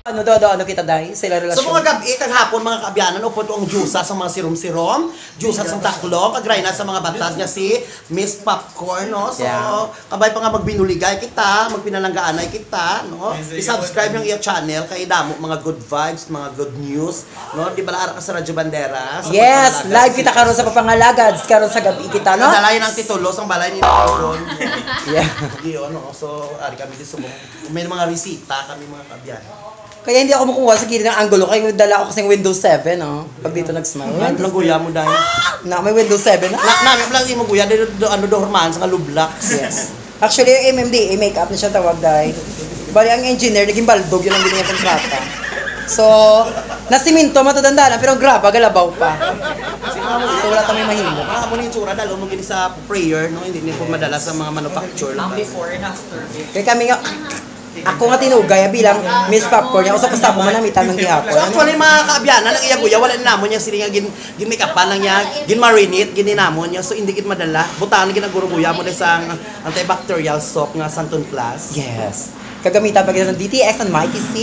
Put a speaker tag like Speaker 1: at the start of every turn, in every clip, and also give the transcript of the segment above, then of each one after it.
Speaker 1: Ano kita dahil sila relasyon.
Speaker 2: So mga gabi, kaghapon mga kaabyanan, upod ang jusa sa mga sirom-sirom, jusa sa taklong, kagray na sa mga batad nga si Miss Popcorn, no? So, kabay pa nga magbinuligay kita, magpinalanggaanay kita, no? I-subscribe yung iya channel, kay damo mga good vibes, mga good news, no? Di ba laara ka sa Radyo Banderas?
Speaker 1: Yes, live kita karon sa Papangalagad, karon sa gabi kita, no?
Speaker 2: Dalayan ng titulos, ang balay ni Popcorn.
Speaker 1: Yeah.
Speaker 2: Yun, no? So, ari kami di subong. May mga resita kami mga kaabyanan.
Speaker 1: Kaya hindi ako makuha sa gilid ng angulo, kaya dala ako kasing Windows 7, no? Pag dito nag-smile.
Speaker 2: Ano guya mo dahil?
Speaker 1: May Windows 7.
Speaker 2: Namin lang mo guya, ano do horman sa Lublax.
Speaker 1: Yes. Actually, yung MMDA, makeup na siya tawag dahil. Bali, ang engineer, naging baldog, yun ang binigyan kontrata. So, nasiminto, matutanda na, pero graba, galabaw pa. So, wala kami mahilo.
Speaker 2: Mga mo na yung tsura, dalo mo gini sa prayer, no? Hindi po madala sa mga manufacture.
Speaker 3: Ang before and after.
Speaker 1: Kaya kami nga, ako nga tinugay bilang Miss Popcorn niya, usa pa mo namitan ng gihapon.
Speaker 2: So actually mga kaabyanan, ang iya guya, wala na namon niya sila nga gin-make-upan lang niya, gin-marinate, gininamon niya, so hindi kit madala. Butaan ginaguro guya mo na sa antibacterial soap nga Santon Plus.
Speaker 1: Yes. Kagamitan pa kita ng DTX and Mighty C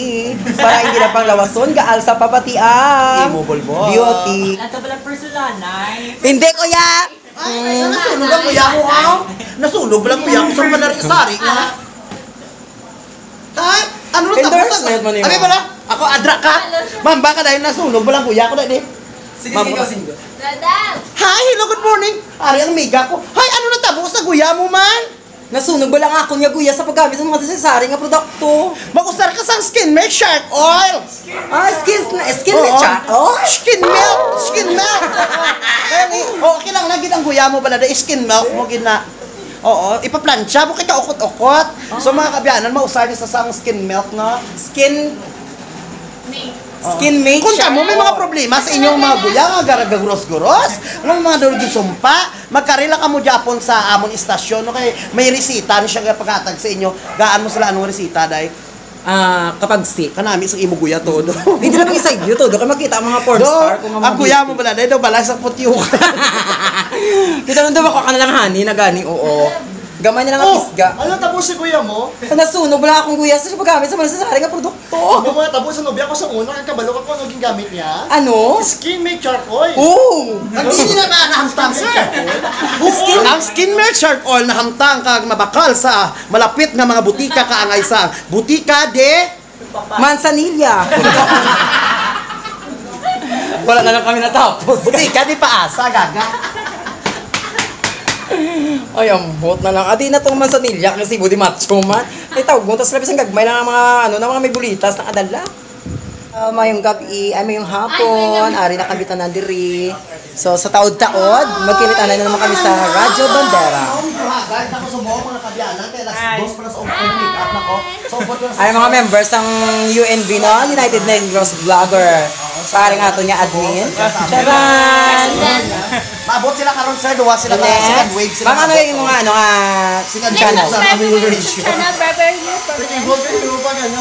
Speaker 1: para hindi na pang lawason, gaal sa papatiang.
Speaker 2: Immobilbo.
Speaker 1: Beauty.
Speaker 3: Ito pala personanay.
Speaker 1: Hindi, kuya!
Speaker 2: Ay, nasunog lang kuya mo, ha? Nasunog lang kuya mo sa sari nga. Ay, ano na tapos?
Speaker 1: Endorsement mo niyo.
Speaker 2: Abi pala, ako adra ka. Ma'am, baka dahil nasunog lang kuya ko dahil.
Speaker 1: Sige, sige.
Speaker 4: Dadang!
Speaker 2: Hi, hello, good morning. Ari ang miga ko. Hay, ano na tapos sa guya mo man?
Speaker 1: Nasunog ba lang ako niya, kuya, sa paggamit sa mga sasari nga produkto?
Speaker 2: Mag-usar ka sa skin milk shark oil.
Speaker 1: Skin with chat. Oh,
Speaker 2: Skin milk. Kaya okay lang, naging ang guya mo pala na skin milk mo gina. Oo, ipaplansya mo kita ukot-ukot. So mga kabyanan, mausar niya sa sang skin milk, no?
Speaker 1: Skin make.
Speaker 2: Kung mo may mga problema sa inyong mga guya, nga garagaguros-guros, mga durugin sumpa, magkarila ka mo Japon sa amon istasyon, no? Kaya may resita na siya pagkatag sa inyo. Gaan mo sila anong resita, dahil?
Speaker 1: Kapag sick.
Speaker 2: Kanami sa imo guya todo.
Speaker 1: Hindi na mag-isa yun to. Doon ka makita ang mga porn star.
Speaker 2: Ang kuya mo pala, dahil daw balas ang putyo.
Speaker 1: Kita nung daw ako ka na lang honey na gani, oo. Gamay na lang ang isga.
Speaker 5: Ano tapos si kuya mo?
Speaker 1: Nasunog wala akong kuya sa paggamit sa mga sasari nga produkto.
Speaker 5: Ano mo tapos sa nobya ko sa una, kang kabalo ka kung ano gingamit niya?
Speaker 1: Ano?
Speaker 5: Skin make charcoal.
Speaker 1: Oo!
Speaker 2: Hindi na nahamtang sir. Ang skin milk shark oil na hamtang kag mabakal sa malapit nga mga butika kaangay sa butika de
Speaker 1: Manzanilla. Wala na lang kami natapos.
Speaker 2: butika di paasa gaga.
Speaker 1: Ay, ambot na lang. Adi na itong Manzanilla kasi budi macho man. Ay, tawag mo. Tapos labis ang gagmay lang ang mga, mga may bulitas na kadala. Mayong gabi, ay mayong hapon, ari na kabitan na diri. So, sa taod-taod, magkilitan na naman kami sa Radyo Bandera.
Speaker 2: Guys, ako sa mga kabyanan, kaya last dos para sa make up nako. So,
Speaker 1: Ay, mga members ng UNV, no? United Negros Vlogger. Pare nga ito niya admin. Charan!
Speaker 2: maabot sila karon sir, duwa sila ka second wave sila.
Speaker 1: Ma'am, ano yung mga
Speaker 2: second
Speaker 1: channel?
Speaker 4: Channel Beverly.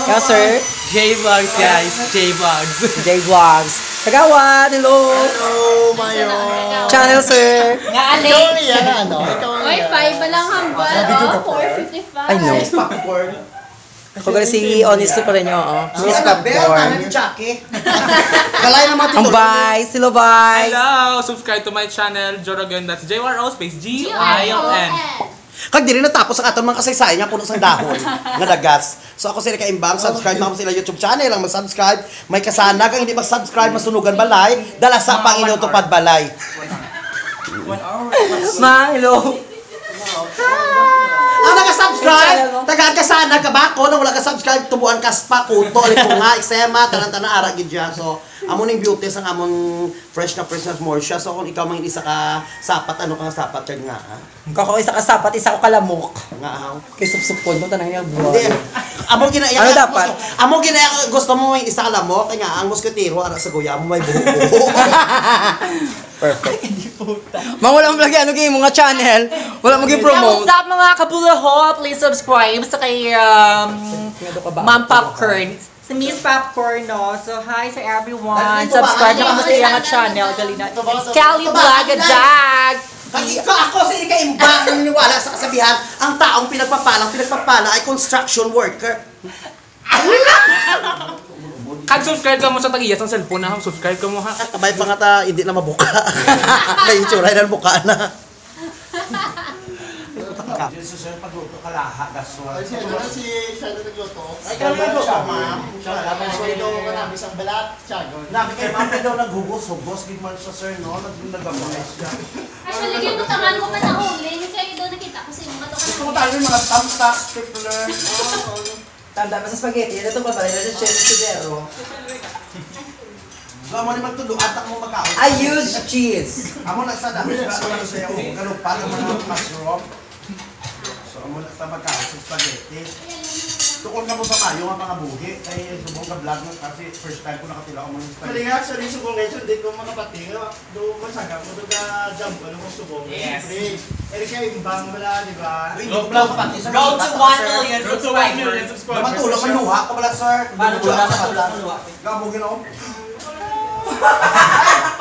Speaker 1: Yes, sir.
Speaker 3: J-Vlogs guys, J-Vlogs.
Speaker 1: J-Vlogs. Kagawan, hello!
Speaker 5: Hello, Mayo.
Speaker 1: Channel, sir.
Speaker 3: Nga
Speaker 5: Ikaw niya na ano? Ikaw
Speaker 4: Oy,
Speaker 5: niya.
Speaker 4: 5 lang hambal. Oh, 455.
Speaker 1: I know.
Speaker 2: Popcorn.
Speaker 1: Kung si Honest pa rin nyo, oh. Miss Popcorn.
Speaker 2: Ni Jackie. Kalay na mga
Speaker 1: Ang bye, silo bye.
Speaker 6: Hello! Subscribe to my channel, Joragon. That's JYRO space G-I-O-N.
Speaker 2: Kag diri natapos ang aton mga kasaysayan niya puno sang dahon nga dagas. So ako sila kaimbang, subscribe na ako sa YouTube channel, ang mag-subscribe, may kasana kang hindi mag-subscribe masunugan balay, dala sa Panginoon tupad balay.
Speaker 1: Ma, hello.
Speaker 2: Ang naka-subscribe, tagaan ka sana ka ba ko nang wala ka subscribe tubuan ka spa kuto lipunga eksema tanan-tanan ara gid diyan. So amo ning beauty sang amon fresh na more siya. So kung ikaw man isa ka sapat ano ka sapat kag nga ha.
Speaker 1: Kako isa ka sapat, isa ko kalamok.
Speaker 2: Nga ha.
Speaker 1: Kay supsupon mo tanang yung
Speaker 2: Hindi.
Speaker 1: buhay.
Speaker 2: Amo ginaya
Speaker 1: Ano dapat?
Speaker 2: Amo ginaya gusto mo yung isa ka lamok kaya nga ang musketero ara sa guya mo may buhok. Perfect.
Speaker 1: Mang wala mong lagi, ano kayo mga channel? Wala mong promote.
Speaker 3: What's up mga kabulaho? Please subscribe sa kay Ma'am Popcorn. Sa Miss Popcorn, no? So, hi sa everyone. Subscribe na kamo sa iyang channel. Galina. Cali Blagadag!
Speaker 2: Ako sa ikaimbang naniniwala sa kasabihan, ang taong pinagpapala ay construction worker.
Speaker 6: Kag-subscribe ka mo sa tag-iya sa cellphone na. Subscribe ka mo ha.
Speaker 2: Kabay pa nga ta, hindi na mabuka. May itsura na buka na. Jesus, sir, pagluto ka lahat, gasol.
Speaker 5: Ay, si ano si Shadow nagluto.
Speaker 2: Ay, kaya nagluto, ma'am.
Speaker 5: Tapos ito kanami isang balat, Shadow.
Speaker 2: Nabi kay ma'am, daw naghugos-hugos, gid man sa sir, no? Nagamayos siya.
Speaker 4: Actually, ginutangan ko pa na uling. Kaya doon nakita ko sa mga
Speaker 2: Gusto mo tayo yung mga thumbtack, stapler.
Speaker 1: Tanda pa sa spaghetti. Ito pa pala. Ito chef sidero.
Speaker 2: Gawa mo ni magtulo, atak mo magkaon.
Speaker 1: I use cheese.
Speaker 2: Amo na sa dami, sa ano sa'yo, ganun pa, yung mga mushroom. So, amo na sa magkaon sa spaghetti. Tukol ka mo pa kayo, mga buhi. Kaya subong ka vlog mo kasi first time ko nakatila ko mga
Speaker 5: Mali
Speaker 2: spaghetti.
Speaker 5: nga, actually, subong ngayon, hindi ko makapati. Doon masaga ko, doon ka jump ko, nung subong.
Speaker 6: Yes.
Speaker 5: Eri kaya imbang wala, di ba?
Speaker 2: Hindi ko lang kapati sa
Speaker 3: Go to 1 million
Speaker 6: Go to 1 million
Speaker 3: subscribers.
Speaker 6: subscribers.
Speaker 2: Matulog, manuha ko pala, sir.
Speaker 3: Matulog,
Speaker 2: Matulog.
Speaker 3: matulog.
Speaker 2: Gabugin ako.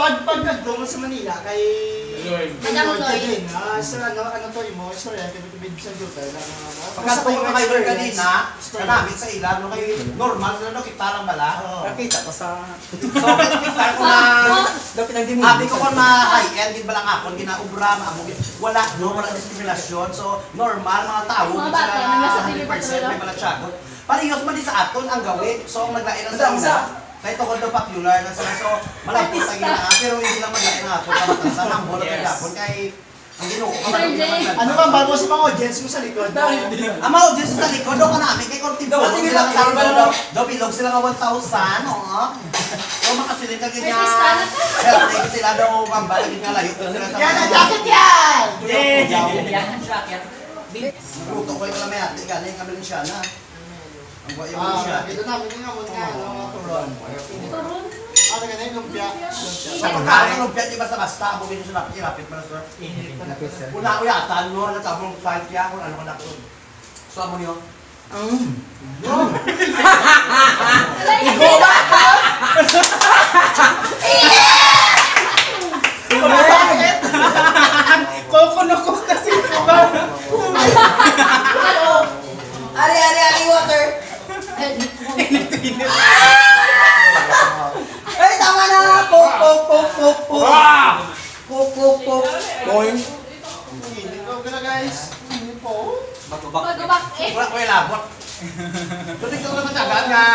Speaker 5: Pag nagdungo sa Manila, kay...
Speaker 4: Madam Lloyd.
Speaker 5: din, sir, ano to, imo, istorya, kay Bibig sa Jota,
Speaker 2: Pagkatuloy ka kayo kanina, kanamit sa ilan, no, kay normal na no, kita lang bala.
Speaker 1: Nakita ko sa...
Speaker 2: So, kita ko na...
Speaker 1: Daw pinagdimundi.
Speaker 2: Abi ko kung ma-high-end, din ba lang ako, ginaubra, maamugin. Wala, no, walang diskriminasyon. So, normal, mga tao,
Speaker 4: Mga
Speaker 2: hindi
Speaker 4: bata,
Speaker 2: sila
Speaker 4: nasa
Speaker 2: 100% may malatsagot. Parehas man din sa aton ang gawin. So, ang naglain lang
Speaker 1: Isa,
Speaker 2: sa una, kahit ako daw popular na sila. So, malapit sa ginaan, pero hindi lang maglain ang aton. Kamatasan, ang bola
Speaker 6: Yes.
Speaker 2: ng Japon, kay ang ginuko ka
Speaker 4: Sir Jay.
Speaker 5: Ano ba, bago sa mga audience mo sa likod?
Speaker 2: ang mga audience sa likod, daw ka namin, kay Cortibo,
Speaker 1: Daw, tingin
Speaker 2: sila
Speaker 1: lang,
Speaker 2: ka
Speaker 1: tingin
Speaker 2: daw,
Speaker 1: lang.
Speaker 2: daw bilog sila nga 1,000, oo. So, makasilin ka
Speaker 4: May
Speaker 2: ganyan.
Speaker 4: pista na to.
Speaker 2: Healthy sila daw, mambala, ganyan layo. Sila sa
Speaker 5: Yan ang jacket yan!
Speaker 3: Yan ang jacket.
Speaker 2: Luto ko yung kalamay galing kami rin siya na. Ang buhay yung siya.
Speaker 5: Ito namin yung amon nga, mga turon.
Speaker 4: Turun.
Speaker 5: Ano ka na yung lumpia?
Speaker 2: Sa pagkain ng lumpia, di basta-basta, bumili siya na irapit mo na sir. Una ko yata, no, natabong flight niya, kung ano ko na ko. So, amo niyo?
Speaker 5: Koko kasi ba?
Speaker 1: Ari, water. Ay, tama na. Pok. Pok. Boing.
Speaker 5: Hindi ko na guys. Hindi po.
Speaker 4: Magubak eh.
Speaker 2: Wala ko yung labot. So, tingnan ko naman agad nga.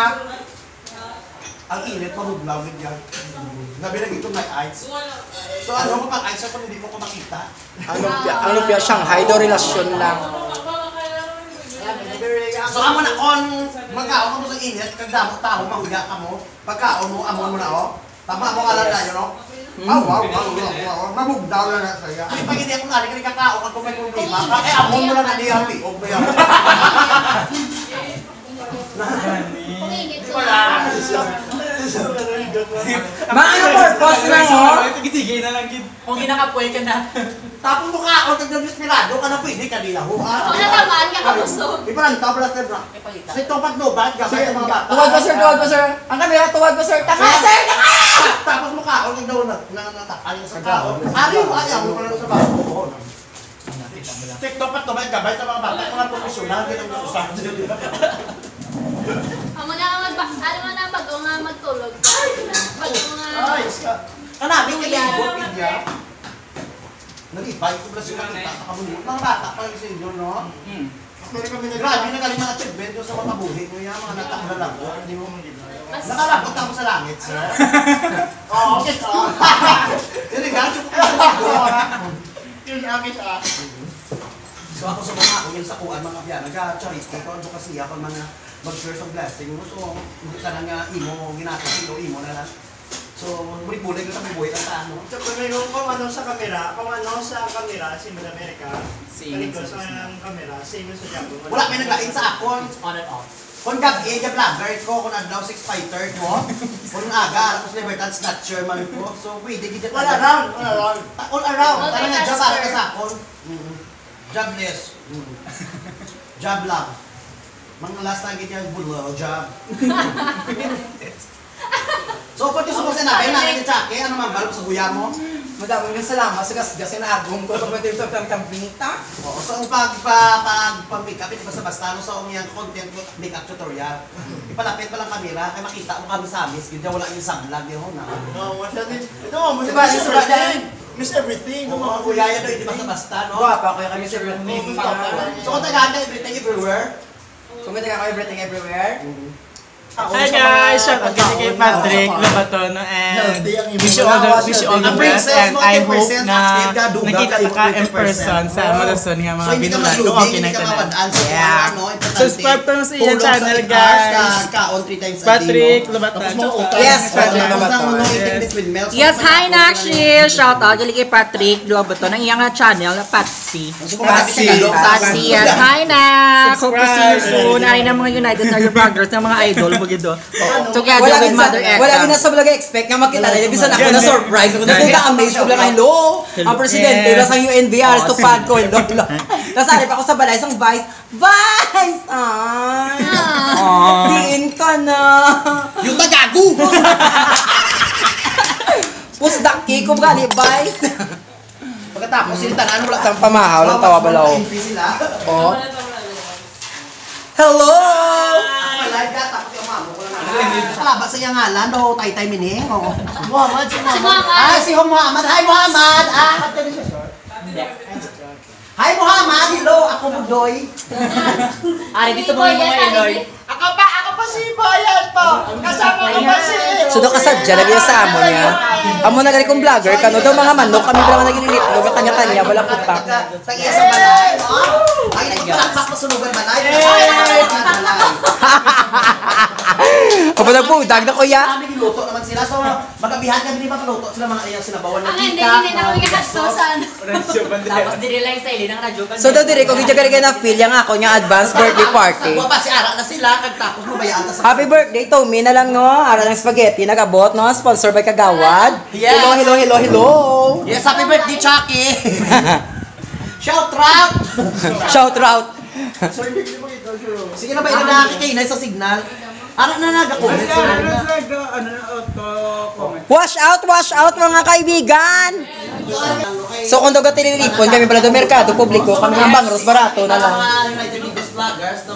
Speaker 2: Ang init, pamuglaw niya. Nabi na ito may ice. So, ano ko pang ice kung hindi ko makita?
Speaker 1: Ang lumpia, Shanghai daw relasyon lang.
Speaker 2: So, amo na kon magkaon ka mo sa init, kagdamo taho, mahuya ka mo. Pagkaon mo, amon mo na, oh. Tama mo alam tayo, no? Wow. Mamugdaw na na saya. Ay, pag hindi ako nari, kakaon ka kung may problema. Eh, amon mo lang na di ang piog mo yan.
Speaker 4: Pumingit
Speaker 2: Di
Speaker 4: ko
Speaker 2: ba
Speaker 4: na.
Speaker 1: Maano purpose na, oh?
Speaker 6: Sige na lang gid.
Speaker 3: Kung ginakapoy ka na.
Speaker 2: Tapos mo kaon, nagdamismirado ka na pwede ka nila, ho.
Speaker 4: Kung natamaan ka kabusog.
Speaker 2: Iparanta, pala sir, na. Sa itong patnubat, gabay ng mga bata.
Speaker 1: Tuwad ba, sir? Ang kamera, tuwad ba, sir? Tama, sir!
Speaker 2: Tapos mo kaon, daw natakal sa kaon. Ari, ayaw mo pala sa bago. TikTok pa tumay gabay sa mga bata, mga profesional, ganyan yung usahan.
Speaker 4: Amo na bago nga magtulog ka. Bago nga.
Speaker 5: Ay,
Speaker 2: Kanami, kinibot, pinya. Nag-ibay ko pala sila kita sa kabunod. Mga bata pa rin sa inyo, no?
Speaker 5: Pero kami
Speaker 2: Grabe na galing mga achievement yung sa mga buhi mo yan, mga natakla lang ko. Hindi mo
Speaker 4: Mas
Speaker 2: nakalabot ako sa langit, sir.
Speaker 5: Oo, okay.
Speaker 2: Hindi nga, yung mga
Speaker 5: Yung akit
Speaker 2: So ako sa mga ako, yung sakuan mga biyan, nag-charity ko, ano kasi ako mga mag-share sa blessing mo. So, hindi ka na nga imo, ginagawa imo na lang. So, muli-muli ko sa may buhay ng ano.
Speaker 5: So, kung ano sa kamera, same in America. Kaliko sa kamera, same sa Japan.
Speaker 2: Wala may naglain sa akon.
Speaker 3: On and off.
Speaker 2: Kung gabi, yung vlogger ko, kung adlaw 6 fighter ko, kung aga, tapos libertad snatcher man ko. So, pwede kita
Speaker 5: Wala lang.
Speaker 2: All around.
Speaker 4: All
Speaker 2: Tara nga,
Speaker 4: right,
Speaker 2: job para ka
Speaker 4: master.
Speaker 2: sa akon. Jobless. Job lang. Mga last na ganyan, bulo, job. So, pwede sa mga sinabi, nakikita, ano man, balap sa guya mo?
Speaker 1: Madami rin salamat sa gas-gas na agong ko. Kapag ito ang kampinita.
Speaker 2: Oo, so ang pag-makeup, hindi basta-basta, sa umiyang content makeup tutorial. Ipalapit pa lang kamera, kaya makita mo kami sa amis, hindi wala yung sablag yun na.
Speaker 5: No, masyadong. Ito,
Speaker 1: Diba,
Speaker 5: Miss
Speaker 1: Miss
Speaker 5: Everything. Miss Everything.
Speaker 2: Oo, mga kuya yan, hindi basta-basta, no?
Speaker 1: Guwapa, kaya kami sa everything.
Speaker 2: So kung tagaan ka everything everywhere,
Speaker 1: Kumita ka everything everywhere.
Speaker 6: Hi guys! Shout out kay Patrick Labaton and wish you all the best and I hope na nakita ka in person sa Amazon nga mga binulat ko. Okay na ito na. Yeah! Subscribe to sa iyong channel guys!
Speaker 2: Kaon 3 times a day.
Speaker 6: Patrick Labaton.
Speaker 1: Yes, Patrick Labaton.
Speaker 3: Yes, hi Nashi! Shout out kay Patrick Lobaton ng iyang channel na Patsy. Patsy, yes, hi na! Hope to see you soon. Ay na mga United Narrow Vloggers ng mga idol. Bugido. Together with Mother Eka.
Speaker 1: Wala din sa vlog expect nga makita na. Bisa na ako na surprise. Ako na-amaze ko lang, hello! Ang presidente, sa UNVR, stupad ko, hello. Tapos alip ako sa balay, isang vice, Vice! Ay! Diin ka na!
Speaker 2: Yung tagago!
Speaker 1: Pusdaki ko gali, Vice!
Speaker 2: Pagkatapos, sinitan, ano wala
Speaker 1: Isang pamahaw lang tawa balaw. Oh. Hello!
Speaker 2: Live ka, tapos yung mamo ko lang. Kalabas sa iyang ngalan, do, tay-tay mini. Muhammad, si Muhammad. Ah, si Muhammad. Hi, Muhammad. Hi, Muhammad. Hello, ako Budoy.
Speaker 3: Ari, dito mo yung mga Eloy.
Speaker 5: Ako pa si Boyan po. Kasama ko pa si...
Speaker 1: So doon kasadya, lagi sa amo niya. Amo na gali kong vlogger, kano daw mga manok, kami lang nagililitlo, kanya-kanya, wala putak.
Speaker 2: Tag-iya sa balay, no? Ay, nagpalakpak na sunugan balay.
Speaker 1: Kapag nagpudag na kuya.
Speaker 2: Kami niluto naman sila, so magabihan kami di ba kaluto sila mga ayang sinabawan ng
Speaker 4: Hindi
Speaker 2: tika.
Speaker 4: na kami kakastosan.
Speaker 3: Tapos diri lang sa ili ng radyo.
Speaker 1: So daw dire, kung hindi ka na feel yung ako niya advance birthday party.
Speaker 2: Sa ba si Ara na sila, kagtapos mabayaan na sa...
Speaker 1: Happy birthday to me na lang no, ara ng spaghetti, nagabot no, sponsor by Kagawad.
Speaker 2: Yes.
Speaker 1: Hello.
Speaker 2: Yes, happy birthday, Chucky! Shout out!
Speaker 1: Shout out.
Speaker 2: Sige na ba, nakakakinay sa signal? Ara na nag-comment.
Speaker 1: Wash out mga kaibigan. So kung daw tinilipon kami pala do merkado publiko, kami ng bangros barato na lang.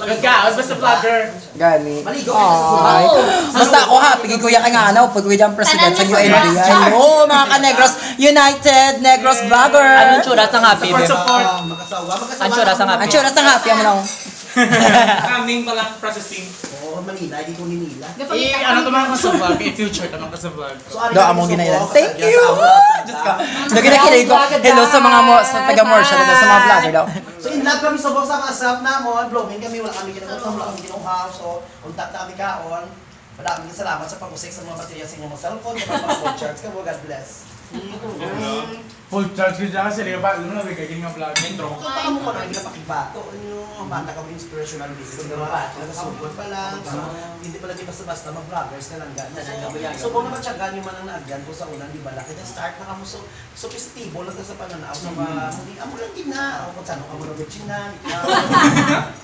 Speaker 6: Nagkaos, basta vlogger.
Speaker 1: Gani.
Speaker 2: Maligo
Speaker 1: Ay. Basta ako happy kay Kuya kay nga pag Kuya ang president sa UND. Hello mga ka-Negros United Negros Vlogger.
Speaker 3: Anong tsura sa happy?
Speaker 6: Support.
Speaker 3: Ang tsura sa happy.
Speaker 1: Ang tsura sa happy mo lang.
Speaker 6: Kaming pala processing.
Speaker 2: Oo, Manila, hindi ko ninila.
Speaker 6: Ano to mga sa vlog? I-future naman ka sa vlog.
Speaker 1: Do among ginailan. Thank you. Just ka. Naginakilay ko. Hello sa mga sa taga Morsha sa mga vlogger daw.
Speaker 2: So in love kami sa box sa asap na mo, blooming kami, wala kami kinakot, wala kami kinuhaw. So, contact na kami kaon. Maraming salamat sa pag-usik sa mga material sa inyong mga cellphone, sa mga phone charts ka, God bless.
Speaker 6: Full charge ko dyan kasi liga ba? Alam mo na, bigay nga vlog. Intro.
Speaker 2: Baka mo ko na hindi ka pakibato. Mata ka mo inspirational video. Nakasugod pa lang. So, hindi pala di basta-basta mag-vloggers ka lang gano'n. So, kung naman tsagaan yung manang naagyan ko sa unang, di ba? Laki na start na ka mo. So, festival lang ka sa pananaw. So, hindi amo lang din na. O kung saan ka mo nag-chinan.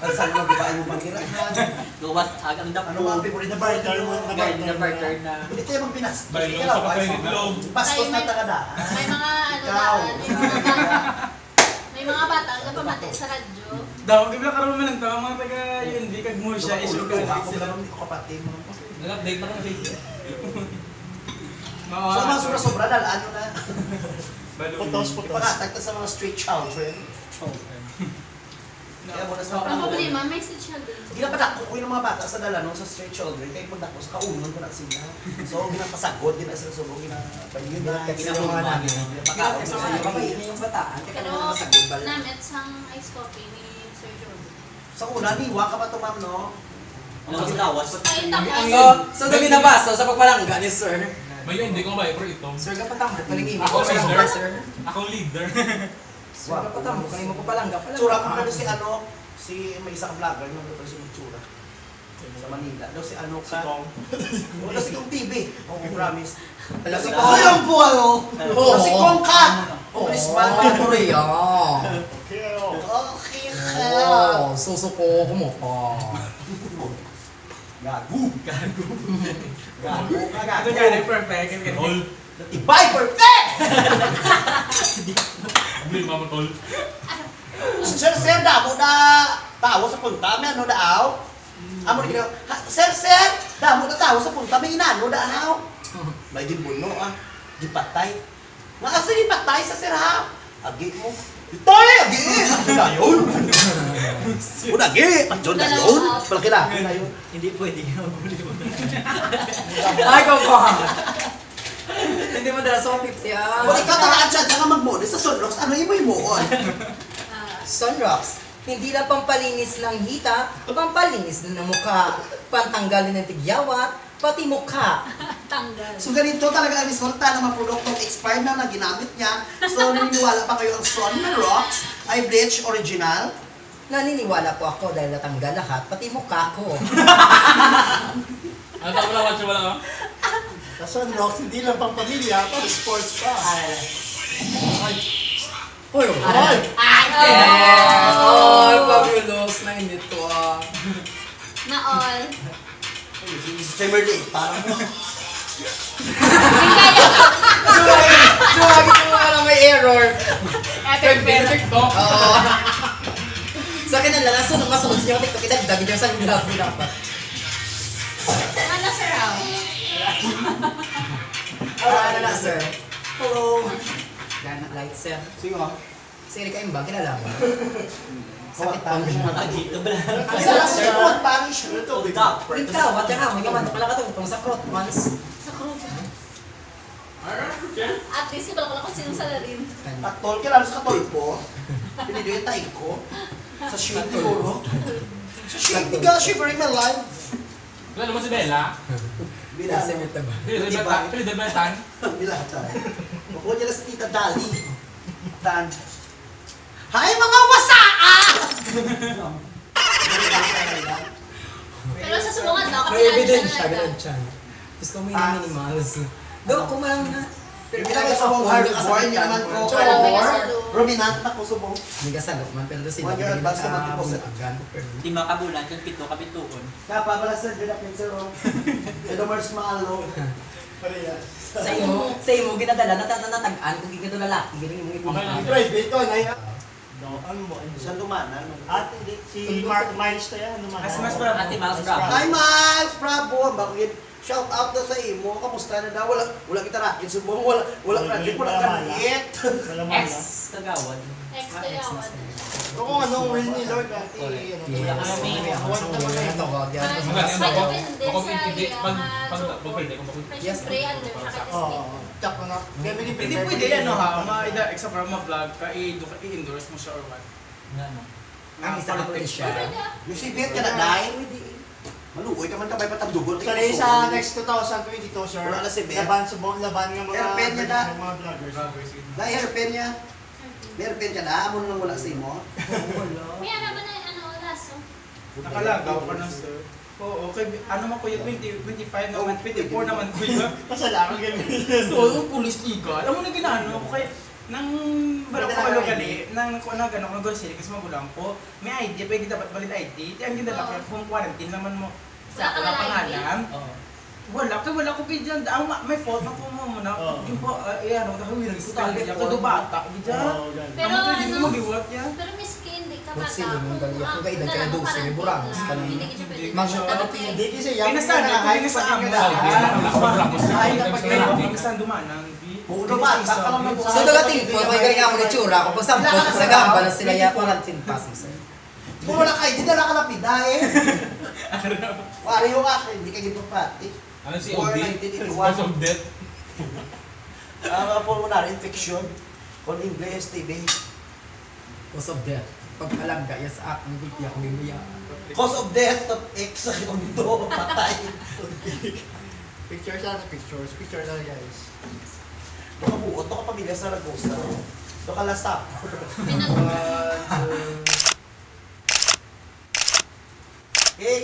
Speaker 2: Kung saan mo nag-iba yung manghirahan.
Speaker 3: Luwas ang dapat.
Speaker 2: Ano mga favorite na burger mo?
Speaker 3: Guide na burger na.
Speaker 2: Hindi yung Pinas.
Speaker 6: Bailong sa pagkainit na loob.
Speaker 2: Pastos na tagadaan.
Speaker 4: May mga may mga bata na pamati sa radyo.
Speaker 6: Daw, di ba karoon man ng tao, mga taga yun, di kag mo siya, issue ka
Speaker 2: Ako
Speaker 6: sila.
Speaker 2: lang, hindi ko kapatid mo.
Speaker 6: Nag-update na kami.
Speaker 2: So, mga sobra-sobra, dalaan nyo na.
Speaker 5: Putos.
Speaker 2: Ipakatag ka sa mga street children. Kaya mo na sa
Speaker 4: Ang problema, may children.
Speaker 2: ginapadako ko yung mga bata sa dalanon sa street children, kaya pagdako sa kaunon ko na sila. So, ginapasagod, ginasasubog, ginapayun na,
Speaker 1: Ginapakaon
Speaker 2: ginapakaon sa iyo.
Speaker 1: yung bataan.
Speaker 4: Pero namit sang ice coffee ni Sir Jordan.
Speaker 2: Sa una, niwa ka pa to, ma'am, no?
Speaker 3: Ang lawas.
Speaker 4: Ay, tapos.
Speaker 1: So gabi na ba? So sa pagpalangga ni sir.
Speaker 6: May hindi ko ba, pero ito.
Speaker 1: Sir ka patang, paling
Speaker 6: Ako leader.
Speaker 1: sir.
Speaker 6: Akong leader.
Speaker 1: Sir ka patang, kayo mo papalangga.
Speaker 2: Tsura ko na si may isang vlogger, yung lupa si Tsura. Sa Manila. Daw si ano ka? Wala si Kong TV. Oo, promise. Wala si Kong. Ayun po, ano? Wala si Kong ka! O, Christmas.
Speaker 1: Korea.
Speaker 2: Okay
Speaker 1: Oh, susuko mo pa.
Speaker 2: Gago. Gago. Gago.
Speaker 6: Ito ka, perfect.
Speaker 2: Natibay, perfect! Sir, damo na tao sa punta. May ano daw? Amo ni ginawa. Sir, damo na tao sa punta. May inano daw. May gibuno gipatay. Nga asa gipatay sa sir ha? Agi mo. Ito agi! Ano na yun? Una agi! Panjol na yun? Palaki na. Ano na yun?
Speaker 6: Hindi pwede.
Speaker 1: Ay, ko. Hindi mo dala sa 50
Speaker 2: Kung ikaw talaan siya ka mag-model sa Sunrocks, ano yung mo on?
Speaker 1: Sunrocks. Hindi lang pampalinis ng hita, pampalinis din ng mukha. Pantanggalin ng tigyawat, pati mukha.
Speaker 4: Tanggal.
Speaker 2: So ganito talaga ang resulta ng mga produktong expired na ginamit niya. So naniniwala pa kayo ang Sunrocks ay bleach original?
Speaker 1: Naniniwala po ako dahil natanggal lahat, pati mukha ko.
Speaker 7: Ano tama lang, watch wala ka?
Speaker 5: Sa Sunrocks, hindi lang pang pamilya, pang sports pa.
Speaker 1: Uy!
Speaker 5: Ay!
Speaker 1: Ay, fabulous na inito
Speaker 4: Na all.
Speaker 2: Chamberlain, parang
Speaker 1: Lumagi mo ka lang may error.
Speaker 7: Perfect to.
Speaker 1: Oo. Sa akin ang lalaso nung masunod siya yung TikTok, idagdag niyo sa glass nila pa.
Speaker 4: Ano sir raw?
Speaker 1: Ano na, sir?
Speaker 2: hello.
Speaker 1: Gana light, sir.
Speaker 2: Sige
Speaker 1: Si Erika Imbang, kilala mo?
Speaker 2: Sakit pa rin siya.
Speaker 3: Dito ba?
Speaker 2: Ang sarap sir, kung pangis siya ito.
Speaker 1: Ikaw, what yung hamon naman, pala ka itong sa crot once.
Speaker 4: Sa krus. At least iba ko lang kung sinong salarin.
Speaker 2: Katol, kailangan sa katol po. Pinido yung tayo ko. Sa shade siguro. Sa shade, di ka shivering my life.
Speaker 7: Wala naman si Bella.
Speaker 2: Bila.
Speaker 1: Kasi may taba.
Speaker 7: Pili din ba tan?
Speaker 2: Bila tayo. Makuha niya na sa tita Dali. Tan. Hi mga wasaa!
Speaker 4: Pero sa sumungan daw,
Speaker 1: May evidence siya, ganun siya. Gusto mo yung minimals. Daw, ko man lang na.
Speaker 2: Pero pinagay sa mong hardcore, hindi naman ko.
Speaker 4: Wala pa kasi doon.
Speaker 2: Ruminant na ko subong.
Speaker 1: Hindi ka salok man, pero sila.
Speaker 2: 1 year advance naman po sa
Speaker 1: agan.
Speaker 3: Lima kabulan, kung pito kabituon.
Speaker 2: Kapabala sa Jada Pinsero. Edomars Maalo.
Speaker 5: Parehas.
Speaker 1: Sa imo, ginadala, natatagan, kung gigito lalaki, gano'n yung mga
Speaker 7: Okay lang.
Speaker 1: ipinipin.
Speaker 5: Private ko, na yan. Ano mo?
Speaker 2: Saan dumanan?
Speaker 5: At hindi, si Miles to yan, ano man.
Speaker 6: As mas para
Speaker 3: Ate Miles Bravo.
Speaker 2: Hi Miles! Bravo! Bakit? Shout out na sa imo. Kamusta na daw? Wala kita racket. Subong wala racket. Wala ganit.
Speaker 5: Wala man
Speaker 3: Ex
Speaker 5: lang.
Speaker 3: kagawad.
Speaker 4: Ex to yawan.
Speaker 5: So kung anong will ni Lord, ati,
Speaker 1: Yes.
Speaker 5: Huwag na mga
Speaker 1: Ito, wag yan.
Speaker 7: Pag-pwede kung
Speaker 1: Yes.
Speaker 4: Spray under,
Speaker 5: Oo. Tsak na. Kaya may
Speaker 6: Hindi pwede yan, no ha? Except for ma-vlog ka, i-endorse mo siya or what?
Speaker 1: Ang isa ka pwede siya.
Speaker 2: Yung si Beth ka na dahil. Maluoy ka man kabay patagdugol.
Speaker 5: Sorry sa next 2022, sir.
Speaker 2: Wala na si Ben.
Speaker 5: Laban sa laban ng mga
Speaker 2: Airpen niya na.
Speaker 5: ng mga vloggers.
Speaker 2: Dahil hairpin niya. May hairpin ka na. Amo nang wala sa imo.
Speaker 4: May naman na laso.
Speaker 6: Nakalagaw ka na, sir. Oo, okay. Ano man kuya, 25 naman, 24 naman kuya.
Speaker 5: Pasalamat ganun.
Speaker 6: Oo, pulis legal. Alam mo na ginano ko kay nang wala ko ano gali, nang kung ano gano'n ko grocery kasi magulang ko, may ID, pwede dapat valid ID. Ang gindala ko, kung quarantine naman mo sa
Speaker 4: Wala ka
Speaker 6: wala
Speaker 4: na
Speaker 6: pangalan. Wala ko kay dyan. May fault na po mo muna.
Speaker 5: Oo.
Speaker 6: Yung po, ano, kahawin ng style niya. Kado bata, dyan.
Speaker 5: Oo, ganun.
Speaker 4: Pero
Speaker 6: Ano, pwede
Speaker 4: ano,
Speaker 6: mo mag-iwat yan.
Speaker 4: pero miski hindi ka
Speaker 1: Kung
Speaker 4: bata.
Speaker 1: sino mong galing, kung kaedad ka na 12, may burangos ka na.
Speaker 4: Hindi ka siya pwede.
Speaker 5: Hindi kasi
Speaker 6: Ay, nasabi ko, hindi sa amo. Ay, saan dumanang.
Speaker 2: Puno ba? Baka lang mag-
Speaker 1: So, dagating po, kung galing ako ni Chura, kung pasampot, sa gamba na sila ya quarantine pass.
Speaker 2: Kung wala ka, hindi na nakalapida eh. Wari yung akin, hindi ka gito pati.
Speaker 7: Ano si
Speaker 2: Or
Speaker 7: OD?
Speaker 2: 1981.
Speaker 7: Cause of death.
Speaker 2: Pulmonary infection. On English, TB.
Speaker 1: Cause of death. Pag alam ka, yes, ako, hindi ako niluya.
Speaker 2: Cause of death of X sa mundo. Patay.
Speaker 5: Pictures lang, pictures. Picture lang, guys.
Speaker 2: Doon ka buot, doon ka pamilya sa Ragosa. Doon ka lasap.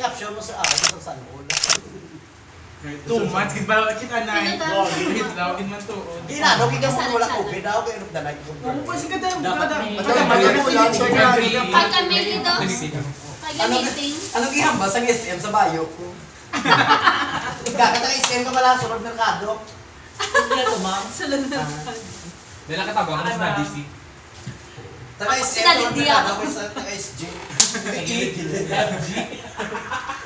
Speaker 2: Caption mo sa akin sa sanol.
Speaker 6: 2 months, kita na. Hit daw, man to.
Speaker 2: Hindi na, no, kaya mo wala COVID daw, kaya nung danay ko.
Speaker 6: Oo, kasi kada.
Speaker 4: Pagka may dito, pagka meeting,
Speaker 1: Anong ihambas ang SM sa bayo ko?
Speaker 2: Gagata ka iskem ka pala, sunod merkado.
Speaker 3: Hindi na to, ma'am.
Speaker 4: sunod na.
Speaker 7: Dahil nakatawag ako sa DC.
Speaker 2: Taga-SG. Taga-SG.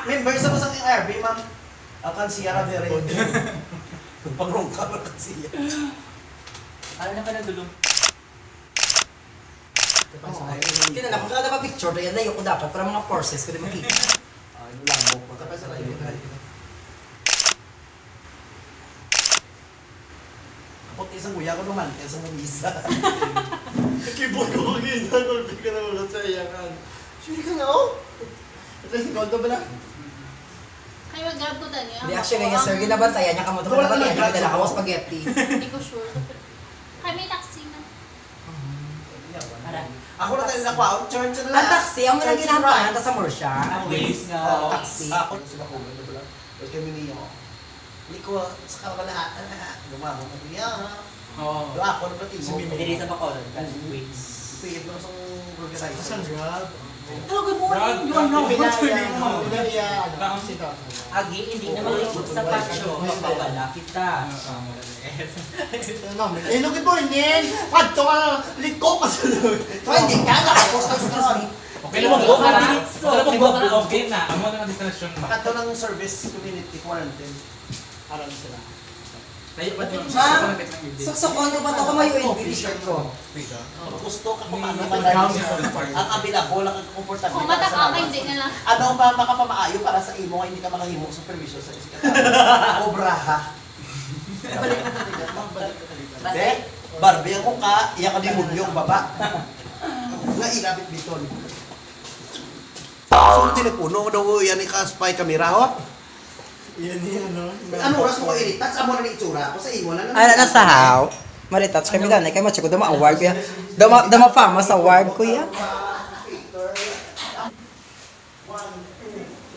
Speaker 2: Member sa masang RB, ma'am. Akan siya Ravere. Pagrongka ba siya?
Speaker 3: Ano na ka na dulong?
Speaker 1: Kaya na, kung kada pa picture, yan na yung ko dapat para mga forces ko di makita.
Speaker 2: Ano lang mo. Magkapay sa rayo. Kapot isang kuya ko naman. Isang mamisa.
Speaker 5: Keyboard ko kagina, nulbig ka na ulit sa iyakan. Sure ka na, oh? Ito si Gondo ba na?
Speaker 4: Kayo mag-grab ko tani.
Speaker 1: Hindi, actually, yung sir, ginabantayan niya kamoto ko naman yan. Yung dala ko spaghetti.
Speaker 4: Hindi ko sure. Kaya may taxi na.
Speaker 2: Ako na tayo nakuha. Church na
Speaker 1: Ang taxi, ang mga ginampahan, tapos sa Morsha.
Speaker 3: Waze nga.
Speaker 2: Oo.
Speaker 1: Taxi.
Speaker 2: Ako sila ko. Ano ba? Wait kami niyo. Hindi ko sa kawalaan. Gumamo na niya.
Speaker 3: Oo.
Speaker 2: Do ako na pati mo.
Speaker 3: Hindi sa Bacolod. Waze.
Speaker 2: Ipigit mo sa organizer.
Speaker 5: Asan grab?
Speaker 3: Hello, good morning. You are now Agi, hindi na malikot sa patio. Mapawala kita.
Speaker 5: Eh, look at morning! Padto ka na! Liko ka sa loob!
Speaker 1: Hindi ka, nakapos ka sa
Speaker 7: Okay lang mag-go ka na. Okay lang mag-go ka na. Okay na. Amo na ang destination mo.
Speaker 2: Makato ng service community quarantine.
Speaker 5: Aram sila.
Speaker 1: Saksakon ko ba ito kung may UNB t-shirt ko?
Speaker 2: Gusto ka kung ano man ang available, ang komportable.
Speaker 4: Kung matakang hindi na lang.
Speaker 2: Ano ba makapamaayo para sa imo nga hindi ka makahimo sa supervision sa iskata? Obra ha. Be, Barbie ako ka, iya ka demonyo baba. Nga ilapit biton. So telepono mo daw yan ka spy camera ho.
Speaker 5: Yan yan, no?
Speaker 2: Ano oras mo ko i-touch amo na ni itsura ko sa imo na.
Speaker 1: Ano na sa how? Maritats kami lang, kay match ko dama award ko ya. Dama fama sa award ko ya.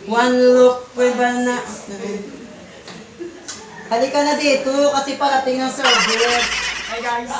Speaker 1: One look we ba na? Halika na dito kasi parating ng service.
Speaker 3: Hi guys.